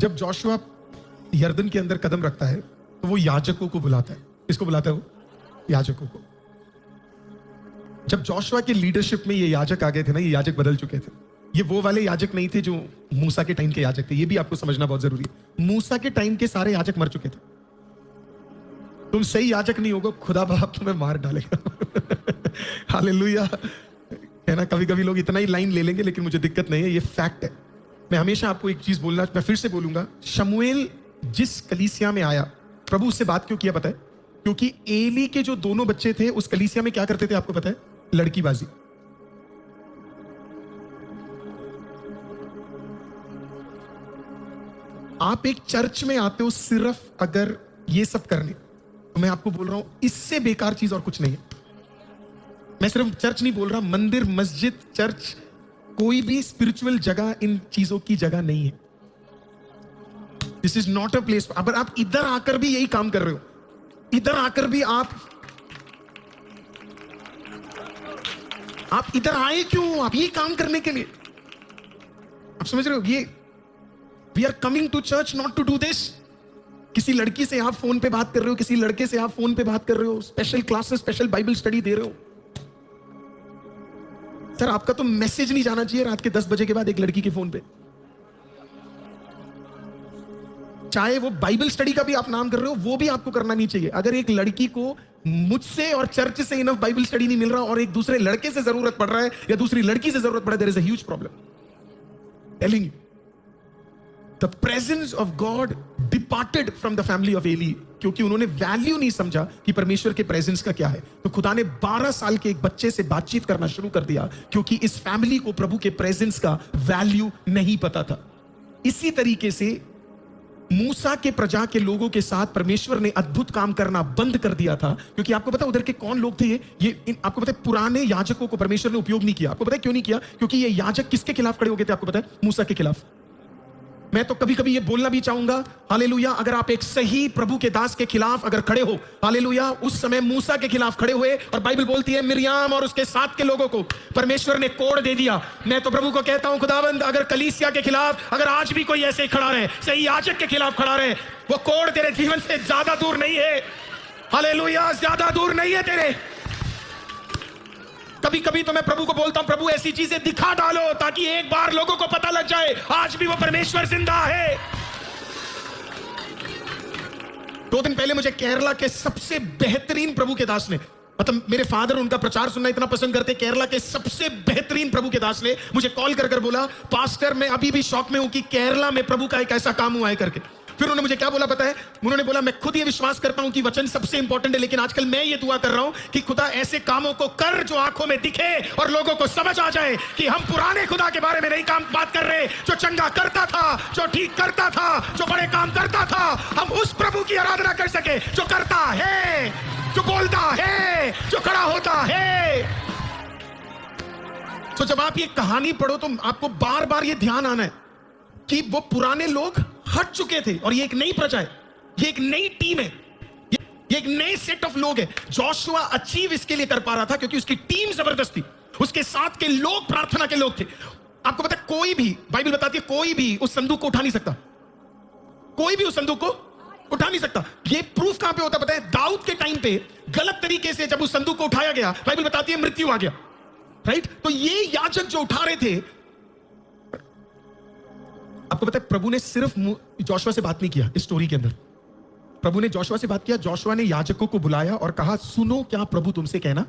जब जोशुआ यरदन के अंदर कदम रखता है तो वो याजकों को बुलाता है। किसको बुलाता है वो? याजकों को। जब जोशुआ की लीडरशिप में ये याजक आ गए थे ना, ये याजक बदल चुके थे। ये वो वाले याजक नहीं थे जो मूसा के टाइम के याजक थे। ये भी आपको समझना बहुत जरूरी है। मूसा के टाइम के सारे याजक मर चुके थे। तुम सही याजक नहीं होगा, खुदा बाप तुम्हें मार डालेगा। हालेलुया है ना। कभी कभी लोग इतना ही लाइन ले लेंगे, लेकिन मुझे दिक्कत नहीं है, ये फैक्ट है। मैं हमेशा आपको एक चीज बोलना, मैं फिर से बोलूंगा, शमूएल जिस कलीसिया में आया, प्रभु उससे बात क्यों किया पता है? क्योंकि एली के जो दोनों बच्चे थे उस कलीसिया में क्या करते थे आपको पता है? लड़कीबाजी। आप एक चर्च में आते हो सिर्फ अगर ये सब करने, तो मैं आपको बोल रहा हूं इससे बेकार चीज और कुछ नहीं है। मैं सिर्फ चर्च नहीं बोल रहा, मंदिर, मस्जिद, चर्च, कोई भी स्पिरिचुअल जगह इन चीजों की जगह नहीं है। This is not a place. अगर आप इधर आकर भी यही काम कर रहे हो, इधर आकर भी आप इधर आए क्यों? आप ये काम करने के लिए, आप समझ रहे हो? ये we are coming to church not to do this. किसी लड़की से आप फोन पे बात कर रहे हो, किसी लड़के से आप फोन पे बात कर रहे हो, special classes, special Bible study दे रहे हो। सर आपका तो मैसेज नहीं जाना चाहिए रात के 10 बजे के बाद एक लड़की के फोन पे। चाहे वो बाइबल स्टडी का भी आप नाम कर रहे हो, वो भी आपको करना नहीं चाहिए। अगर एक लड़की को मुझसे और चर्च से इनफ बाइबल स्टडी नहीं मिल रहा और एक दूसरे लड़के से जरूरत पड़ रहा है या दूसरी लड़की से जरूरत पड़ रहा है, there is a huge problem. Telling you, the presence of God departed from the family of Eli, क्योंकि उन्होंने वैल्यू नहीं समझा कि परमेश्वर के प्रेजेंस का क्या है। तो खुदा ने 12 साल के एक बच्चे से बातचीत करना शुरू कर दिया, क्योंकि इस फैमिली को प्रभु के प्रेजेंस का वैल्यू नहीं पता था। इसी तरीके से मूसा के प्रजा के लोगों के साथ परमेश्वर ने अद्भुत काम करना बंद कर दिया था, क्योंकि आपको पता उधर के कौन लोग थे? आपको पता है पुराने याजकों को परमेश्वर ने उपयोग नहीं किया। आपको पता है क्यों नहीं किया? क्योंकि ये याजक किसके खिलाफ खड़े हो गए थे? आपको पता है? मूसा के खिलाफ। मैं तो कभी कभी ये बोलना भी चाहूंगा, हालेलुया, अगर आप एक सही प्रभु के दास के खिलाफ अगर खड़े हो, हालेलुया, उस समय मूसा के खिलाफ खड़े हुए, और बाइबल बोलती है मिर्याम और उसके साथ के लोगों को परमेश्वर ने कोड़ दे दिया। मैं तो प्रभु को कहता हूं, खुदावंद, अगर कलीसिया के खिलाफ अगर आज भी कोई ऐसे खड़ा रहे, सही याजक के खिलाफ खड़ा रहे, वो कोड़ तेरे जीवन से ज्यादा दूर नहीं है। हालेलुया, ज्यादा दूर नहीं है तेरे। कभी कभी तो मैं प्रभु को बोलता हूं, प्रभु ऐसी चीजें दिखा डालो ताकि एक बार लोगों को पता लग जाए आज भी वो परमेश्वर जिंदा है। 2 दिन पहले मुझे केरला के सबसे बेहतरीन प्रभु के दास ने, मतलब मेरे फादर उनका प्रचार सुनना इतना पसंद करते, केरला के सबसे बेहतरीन प्रभु के दास ने मुझे कॉल कर बोला, पास्टर मैं अभी भी शॉक में हूं कि केरला में प्रभु का एक ऐसा काम हुआ है करके। फिर उन्होंने मुझे क्या बोला पता है? उन्होंने बोला, मैं खुद ये विश्वास करता हूं कि वचन सबसे इंपॉर्टेंट है, लेकिन आजकल मैं ये दुआ कर रहा हूं कि खुदा ऐसे कामों को कर जो आंखों में दिखे और लोगों को समझ आ जाए कि हम पुराने खुदा के बारे में नहीं काम बात कर रहे, जो चंगा करता था, जो ठीक करता था, जो बड़े काम करता था। हम उस प्रभु की आराधना कर सके जो करता है, जो बोलता है, जो खड़ा होता है। तो जब आप ये कहानी पढ़ो तो आपको बार बार ये ध्यान आना है कि वो पुराने लोग हट चुके थे और ये एक नई प्रजा है, ये एक नई टीम है, ये एक नए सेट ऑफ लोग है। जोशुआ अचीव इसके लिए कर पा रहा था क्योंकि उसकी टीम जबरदस्त थी, उसके साथ के लोग प्रार्थना के लोग थे। आपको पता है कोई भी, बाइबल बताती है, कोई भी उस संदूक को उठा नहीं सकता, कोई भी उस संदूक को उठा नहीं सकता। ये प्रूफ कहां पे होता पता है? दाऊद के टाइम पे गलत तरीके से जब उस संदूक को उठाया गया, बाइबल बताती है मृत्यु आ गया, राइट? तो ये याजक जो उठा रहे थे, आपको पता है प्रभु ने सिर्फ जोशुआ से बात नहीं किया इस स्टोरी के अंदर। प्रभु ने जोशुआ से बात किया, जोशुआ ने याजकों को बुलाया और कहा, सुनो क्या प्रभु तुमसे कहना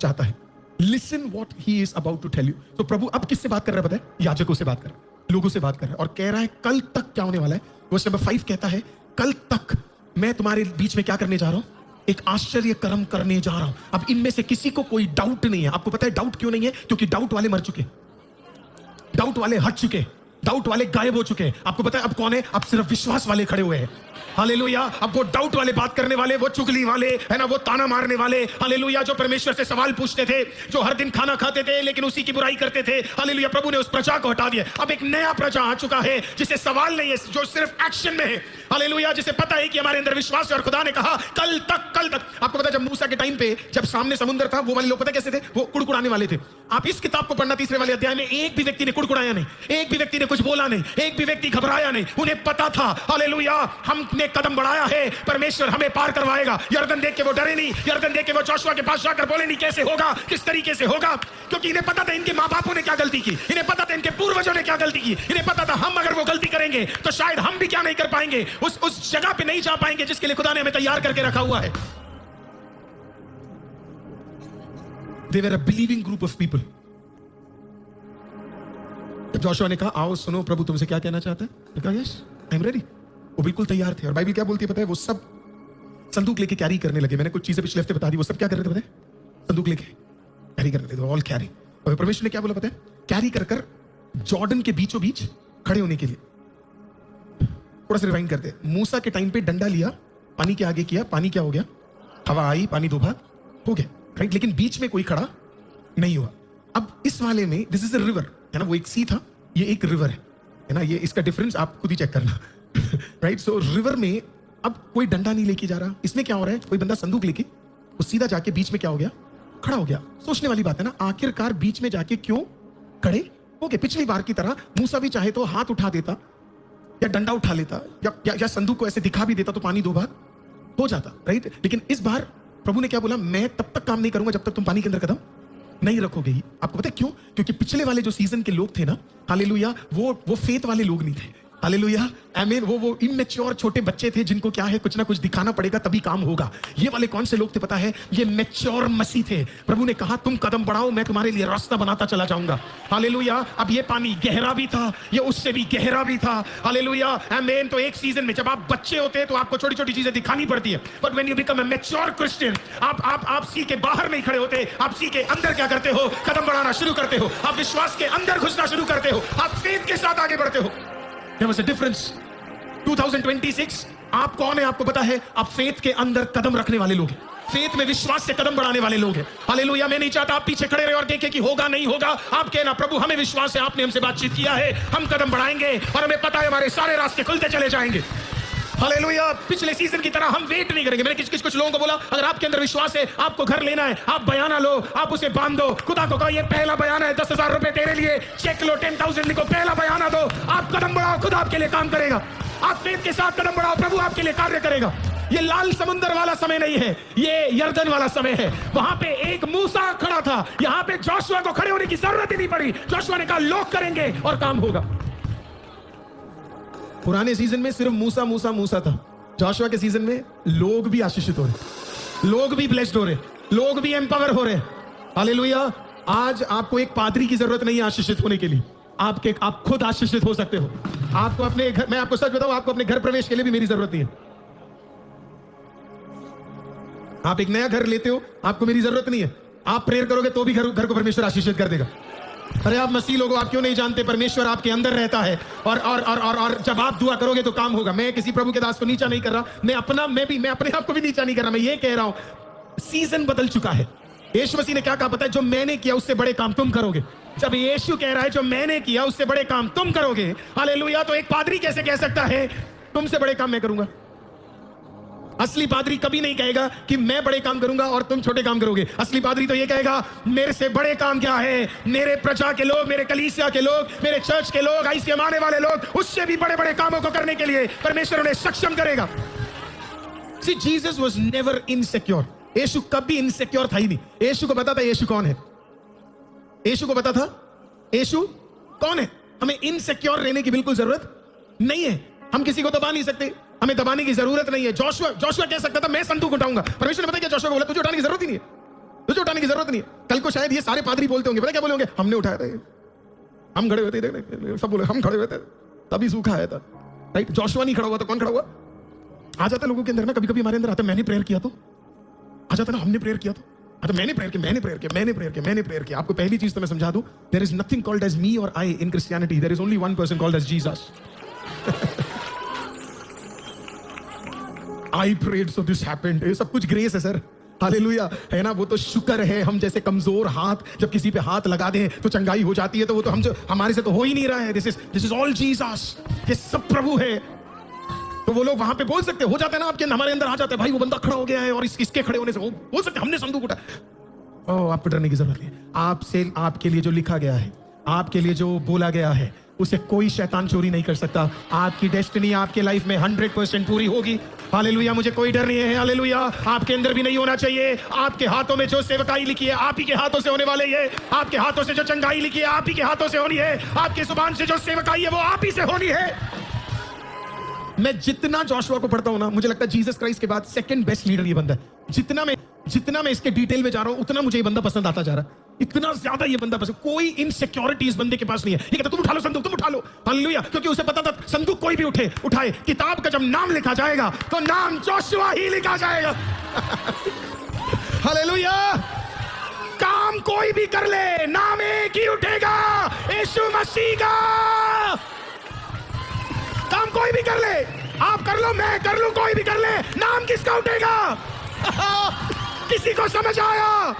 चाहता है। Listen what he is about to tell you. तो प्रभु अब किससे बात कर रहा है पता है? याजकों से बात कर रहा है, लोगों से बात कर रहा है, और कह रहा है कल तक क्या होने वाला है। वर्स नंबर 5 कहता है, कल तक मैं तुम्हारे बीच में क्या करने जा रहा हूं? एक आश्चर्य कर्म करने जा रहा हूं। अब इनमें से किसी को कोई डाउट नहीं है। आपको पता है डाउट क्यों नहीं है? क्योंकि डाउट वाले मर चुके, डाउट वाले हट चुके, डाउट वाले गायब हो चुके। आपको पता है अब कौन है? अब सिर्फ विश्वास वाले खड़े हुए हैं। हालेलुया। अब वो डाउट वाले, बात करने वाले, वो चुगली वाले, है ना, वो ताना मारने वाले, हालेलुया, जो परमेश्वर से सवाल पूछते थे, जो हर दिन खाना खाते थे लेकिन उसी की बुराई करते थे, हालेलुया, प्रभु ने उस प्रजा को हटा दिया। अब एक नया प्रजा आ चुका है जिसे सवाल नहीं है, जो सिर्फ एक्शन में है, हालेलुया, जिसे पता है कि हमारे अंदर विश्वास है। और खुदा ने कहा कल तक, कल तक। आपको पता है जब मूसा के टाइम पे जब सामने समुद्र था, वो वाले लोग पता कैसे थे? वो कुड़कुड़ाने वाले थे। आप इस किताब को पढ़ना, 3 वाले अध्याय में एक भी व्यक्ति ने कुड़कुड़ाया नहीं, एक भी व्यक्ति ने कुछ बोला नहीं, एक भी व्यक्ति घबराया नहीं। उन्हें पता था, हालेलुया, हमने कदम बढ़ाया है, परमेश्वर हमें पार करवाएगा। यरदन देख के वो डरे नहीं, यरदन देख के वो जोशुआ के पास जाकर बोले नहीं कैसे होगा, किस तरीके से होगा, क्योंकि इन्हें पता था इनके माँ बापों ने क्या गलती की, इन्हें पता था इनके पूर्वजों ने क्या गलती की, इन्हें पता था हम अगर वो गलती करेंगे तो शायद हम भी क्या नहीं कर पाएंगे, उस जगह पे नहीं जा पाएंगे जिसके लिए खुदा ने हमें तैयार करके रखा हुआ है। They were a believing group of people. जब जोशुआ ने कहा आओ सुनो प्रभु तुमसे क्या कहना चाहता है, कहा यस आई एम रेडी, वो बिल्कुल तैयार थे। और बाइबल क्या बोलती है पता है, वो सब संदूक लेके कैरी करने लगे। मैंने कुछ चीजें पिछले हफ्ते बता दी, वो सब क्या कर रहे थे पता है, संदूक लेके कैरी कर रहे थे, ऑल कैरी। और परमेश्वर ने क्या बोला पता है, कैरी कर कर जॉर्डन के बीचों बीच खड़े होने के लिए। थोड़ा सा रिवाइंड करते, मूसा के टाइम पे डंडा लिया, पानी के आगे किया, पानी क्या हो गया, हवा आई, पानी दो भाग हो गया, राइट, लेकिन बीच में कोई खड़ा नहीं हुआ। अब इस वाले में दिस इज अ रिवर है ना, वो एक सी था, ये एक रिवर है ना, ये इसका डिफरेंस आप खुद ही चेक करना राइट। सो रिवर में अब कोई डंडा नहीं लेके जा रहा, इसमें क्या हो रहा है, कोई बंदा संदूक लेके वो सीधा जाके बीच में क्या हो गया, खड़ा हो गया। सोचने वाली बात है ना, आखिरकार बीच में जाके क्यों खड़े हो गए। पिछली बार की तरह मूसा भी चाहे तो हाथ उठा देता या डंडा उठा लेता या संदूक को ऐसे दिखा भी देता तो पानी दो भाग हो जाता, राइट। लेकिन इस बार प्रभु ने क्या बोला, मैं तब तक काम नहीं करूंगा जब तक तुम पानी के अंदर कदम नहीं रखोगे ही। आपको पता है क्यों, क्योंकि पिछले वाले जो सीजन के लोग थे ना, हालेलुया, वो फेथ वाले लोग नहीं थे, हालेलुया, आमीन, वो इमेच्योर छोटे बच्चे थे जिनको क्या है कुछ ना कुछ दिखाना पड़ेगा तभी काम होगा। ये वाले कौन से लोग थे पता है, ये मैच्योर मसीह थे। प्रभु ने कहा तुम कदम बढ़ाओ, मैं तुम्हारे लिए रास्ता बनाता चला जाऊंगा, हालेलुया। अब ये पानी गहरा भी था, ये उससे भी गहरा भी था, हालेलुया, आमीन। तो एक सीजन में जब आप बच्चे होते हैं तो आपको छोटी छोटी चीजें दिखानी पड़ती है, but when you become a mature Christian, आप सी के बाहर नहीं खड़े होते, आप सी के अंदर क्या करते हो, कदम बढ़ाना शुरू करते हो, आप विश्वास के अंदर घुसना शुरू करते हो, आप फेथ के साथ आगे बढ़ते हो। There was a difference. 2026 आप कौन है आपको पता है, आप फेथ के अंदर कदम रखने वाले लोग हैं, फेथ में विश्वास से कदम बढ़ाने वाले लोग हैं, हालेलुया। मैं नहीं चाहता आप पीछे खड़े रहे और देखें कि होगा नहीं होगा। आप कहना प्रभु हमें विश्वास है, आपने हमसे बातचीत किया है, हम कदम बढ़ाएंगे और हमें पता है हमारे सारे रास्ते खुलते चले जाएंगे, हालेलुया। पिछले सीजन की तरह हम वेट नहीं करेंगे। मैंने कुछ लोगों को बोला अगर आपके अंदर विश्वास है, आपको घर लेना है, आप बयाना लो, आप उसे बांध दो, खुदा को कहो ये पहला बयाना है, 10,000 रुपए तेरे लिए, चेक लो, 10,000 लिखो, पहला बयाना दो, आप कदम बढ़ाओ, खुदा आपके लिए काम करेगा। आप फेथ के साथ कदम बढ़ाओ, प्रभु आपके लिए कार्य करेगा। ये लाल समुंदर वाला समय नहीं है, ये यरदन वाला समय है। वहां पे एक मूसा खड़ा था, यहां पे जोशुआ को खड़े होने की जरूरत ही नहीं पड़ी। जोशुआ ने कहा लोग करेंगे और काम होगा। पुराने सीजन में सिर्फ मूसा था, जोशुआ के सीजन में लोग भी आशीषित हो रहे, लोग भी ब्लेस्ड हो रहे, लोग भी एम्पावर हो रहे, हालेलुया। आज आपको एक पादरी की जरूरत नहीं है आशीषित होने के लिए, आप खुद आशीषित हो सकते हो। आपको अपने घर, मैं आपको सच बताऊं, आपको अपने घर प्रवेश के लिए भी मेरी जरूरत नहीं है। आप एक नया घर लेते हो, आपको मेरी जरूरत नहीं है, आप प्रेयर करोगे तो भी घर को परमेश्वर आशीषित कर देगा। अरे आप मसीह लोगों, आप क्यों नहीं जानते परमेश्वर आपके अंदर रहता है और जब आप दुआ करोगे तो काम होगा। मैं किसी प्रभु के दास को नीचा नहीं कर रहा, मैं अपने आप को भी नीचा नहीं कर रहा, मैं ये कह रहा हूं सीजन बदल चुका है। यीशु मसीह ने क्या कहा पता है, जो मैंने किया उससे बड़े काम तुम करोगे। जब यीशु कह रहा है जो मैंने किया उससे बड़े काम तुम करोगे, हालेलुया, तो एक पादरी कैसे कह सकता है तुमसे बड़े काम मैं करूंगा। असली पादरी कभी नहीं कहेगा कि मैं बड़े काम करूंगा और तुम छोटे काम करोगे। असली पादरी तो ये कहेगा मेरे से बड़े काम क्या है, मेरे प्रजा के लोग, मेरे कलीसिया के लोग, मेरे चर्च के लोग, आईसीएम आने वाले लोग, उससे भी बड़े बड़े कामों को करने के लिए परमेश्वर उन्हें सक्षम करेगा। See, Jesus was never insecure. यीशु कभी इनसिक्योर था ही नहीं। यीशु को पता था यीशु कौन है, यीशु को पता था यीशु कौन है। हमें इनसिक्योर रहने की बिल्कुल जरूरत नहीं है, हम किसी को दबा नहीं सकते, हमें दबाने की जरूरत नहीं है। जोशुआ कह सकता था मैं संदूक उठाऊंगा, परमेश्वर ने पता क्या जोशुआ को बोला, तुझे उठाने की जरूरत ही नहीं है, तुझे उठाने की जरूरत नहीं है। कल को शायद ये सारे पादरी बोलते होंगे, पता क्या बोले होंगे, हमने उठाया था, हम खड़े हुए थे, सब बोले हम खड़े हुए थे तभी सूखा आया था, राइट। जोशुआ नहीं खड़ा हुआ तो कौन खड़ा हुआ। आ जाता लोगों के अंदर ना, कभी कभी हमारे अंदर आता मैंने प्रेयर किया तो, आ जाता ना हमने प्रेयर किया तो मैंने प्रेयर किया। आपको पहली चीज तो मैं समझा दूं, there is nothing called as me और I in Christianity, there is only one person called as Jesus. I prayed so this happened. ये सब कुछ ग्रेस है सर, हालेलुया, है ना। वो तो शुक्र है, हम जैसे कमजोर हाथ जब किसी पे हाथ लगा दें तो चंगाई हो जाती है, तो वो तो हमारे से तो हो ही नहीं रहा है। दिस इज ऑल जीसस, ये सब प्रभु है। तो वो लोग वहां पे बोल सकते, हो जाता है ना आपके, हमारे अंदर आ जाता है, भाई वो बंदा खड़ा हो गया है और इसके खड़े होने से वो बोल सकते हमने संदूक उठा। आपको डरने की जरूरत नहीं, आपसे आपके लिए जो लिखा गया है, आपके लिए जो बोला गया है, उसे कोई शैतान चोरी नहीं कर सकता। आपकी डेस्टिनी आपके लाइफ में 100% पूरी होगी। हालेलुया, मुझे कोई डर नहीं है। हालेलुया, आपके अंदर भी नहीं होना चाहिए। आपके हाथों में जो सेवकाई लिखी है आप ही के हाथों से होने वाले ये। आपके हाथों से जो चंगाई लिखी है आप ही के हाथों से होनी है। आपके जुबान से जो सेवकाई है वो आप ही से होनी है। मैं जितना जोशुआ को पढ़ता हूं ना, मुझे लगता है जीसस क्राइस्ट के बाद सेकंड बेस्ट लीडर ये बंदा है। जितना मैं इसके डिटेल में जा रहा हूं उतना मुझे ये बंदा पसंद आता जा रहा है। इतना ज्यादा ये बंदा पसंद, कोई इनसिक्योरिटी इस बंदे के पास नहीं है। ये कहता तुम उठा लो संदूक, तुम उठा लो। हालेलुया, क्योंकि उसे पता था संदूक कोई भी उठाए किताब का जब नाम लिखा जाएगा तो नाम जोशुआ ही लिखा जाएगा। हालेलुया, काम कोई भी कर ले, नाम एक ही उठेगा, यीशु मसीह का। काम कोई भी कर ले, आप कर लो, मैं कर लूं, कोई भी कर ले, नाम किसका उठेगा? किसी को समझ आया?